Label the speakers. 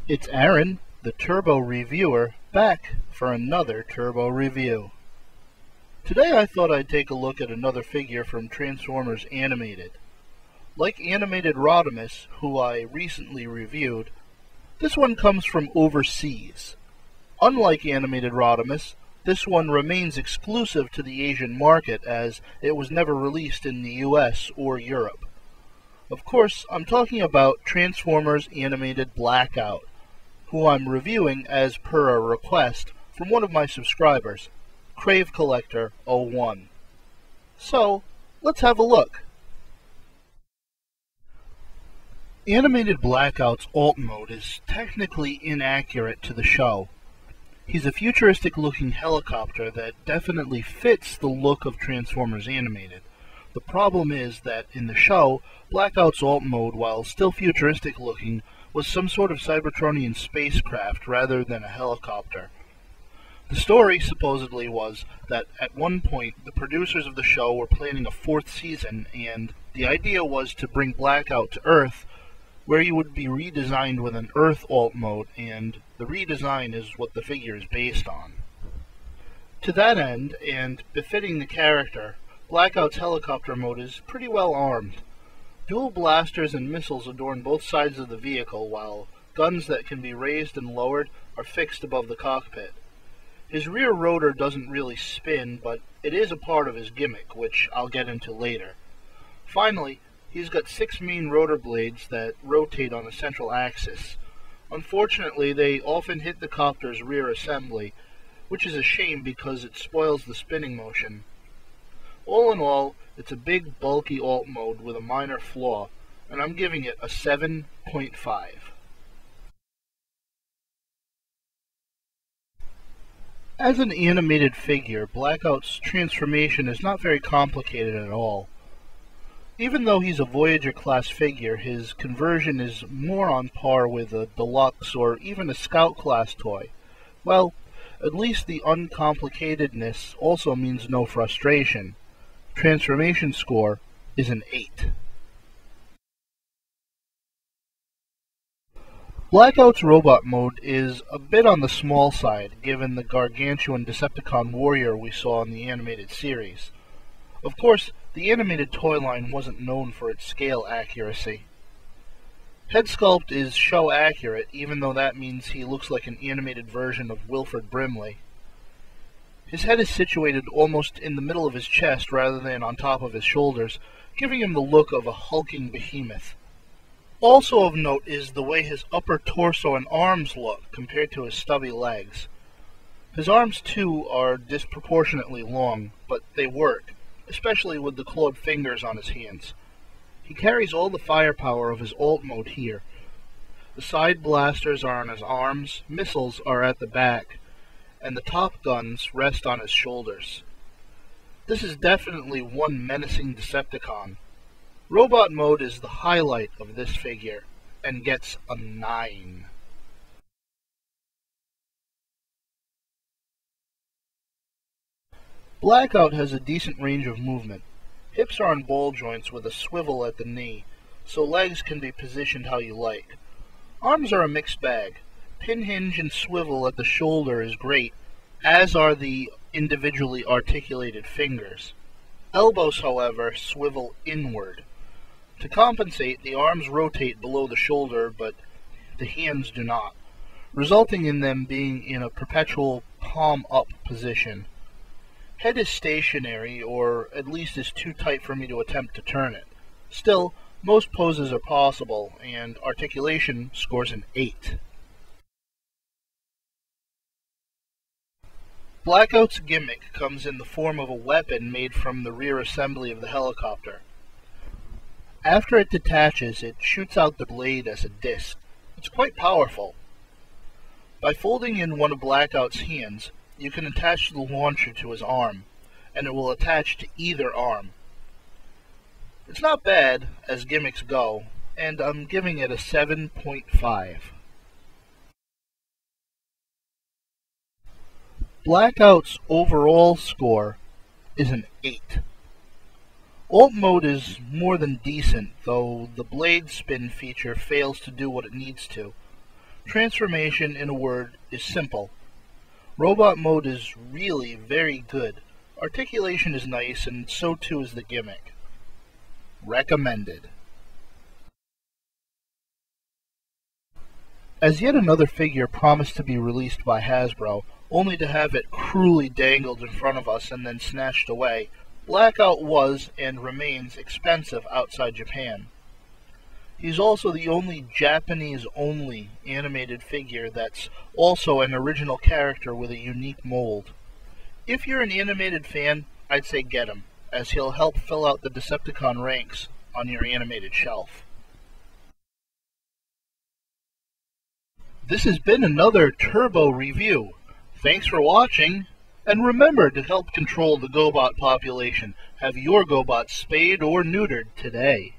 Speaker 1: It's Aaron, the Turbo Reviewer, back for another Turbo Review. Today I thought I'd take a look at another figure from Transformers Animated. Like Animated Rodimus, who I recently reviewed, this one comes from overseas. Unlike Animated Rodimus, this one remains exclusive to the Asian market as it was never released in the US or Europe. Of course, I'm talking about Transformers Animated Blackout, who I'm reviewing as per a request from one of my subscribers, Crave Collector 01. So, let's have a look. Animated Blackout's alt mode is technically inaccurate to the show. He's a futuristic-looking helicopter that definitely fits the look of Transformers Animated. The problem is that in the show, Blackout's alt mode, while still futuristic-looking, was some sort of Cybertronian spacecraft rather than a helicopter. The story supposedly was that at one point the producers of the show were planning a fourth season, and the idea was to bring Blackout to Earth, where he would be redesigned with an Earth alt mode, and the redesign is what the figure is based on. To that end, and befitting the character, Blackout's helicopter mode is pretty well armed. Dual blasters and missiles adorn both sides of the vehicle, while guns that can be raised and lowered are fixed above the cockpit. His rear rotor doesn't really spin, but it is a part of his gimmick, which I'll get into later. Finally, he's got 6 main rotor blades that rotate on a central axis. Unfortunately, they often hit the copter's rear assembly, which is a shame because it spoils the spinning motion. All in all, it's a big, bulky alt mode with a minor flaw, and I'm giving it a 7.5. As an animated figure, Blackout's transformation is not very complicated at all. Even though he's a Voyager-class figure, his conversion is more on par with a Deluxe or even a Scout-class toy. Well, at least the uncomplicatedness also means no frustration. Transformation score is an 8. Blackout's robot mode is a bit on the small side, given the gargantuan Decepticon warrior we saw in the animated series. Of course, the animated toy line wasn't known for its scale accuracy. Head sculpt is show accurate, even though that means he looks like an animated version of Wilford Brimley. His head is situated almost in the middle of his chest rather than on top of his shoulders, giving him the look of a hulking behemoth. Also of note is the way his upper torso and arms look compared to his stubby legs. His arms too are disproportionately long, but they work, especially with the clawed fingers on his hands. He carries all the firepower of his alt mode here. The side blasters are on his arms, missiles are at the back, and the top guns rest on his shoulders. This is definitely one menacing Decepticon. Robot mode is the highlight of this figure, and gets a 9. Blackout has a decent range of movement. Hips are on ball joints with a swivel at the knee, so legs can be positioned how you like. Arms are a mixed bag. Pin hinge and swivel at the shoulder is great, as are the individually articulated fingers. Elbows, however, swivel inward. To compensate, the arms rotate below the shoulder, but the hands do not, resulting in them being in a perpetual palm-up position. Head is stationary, or at least is too tight for me to attempt to turn it. Still, most poses are possible, and articulation scores an 8. Blackout's gimmick comes in the form of a weapon made from the rear assembly of the helicopter. After it detaches, it shoots out the blade as a disc. It's quite powerful. By folding in one of Blackout's hands, you can attach the launcher to his arm, and it will attach to either arm. It's not bad, as gimmicks go, and I'm giving it a 7.5. Blackout's overall score is an 8. Alt mode is more than decent, though the blade spin feature fails to do what it needs to. Transformation, in a word, is simple. Robot mode is really very good. Articulation is nice, and so too is the gimmick. Recommended. As yet another figure promised to be released by Hasbro, only to have it cruelly dangled in front of us and then snatched away, Blackout was and remains expensive outside Japan. He's also the only Japanese-only animated figure that's also an original character with a unique mold. If you're an animated fan, I'd say get him, as he'll help fill out the Decepticon ranks on your animated shelf. This has been another Turbo review. Thanks for watching, and remember to help control the GoBot population. Have your GoBot spayed or neutered today.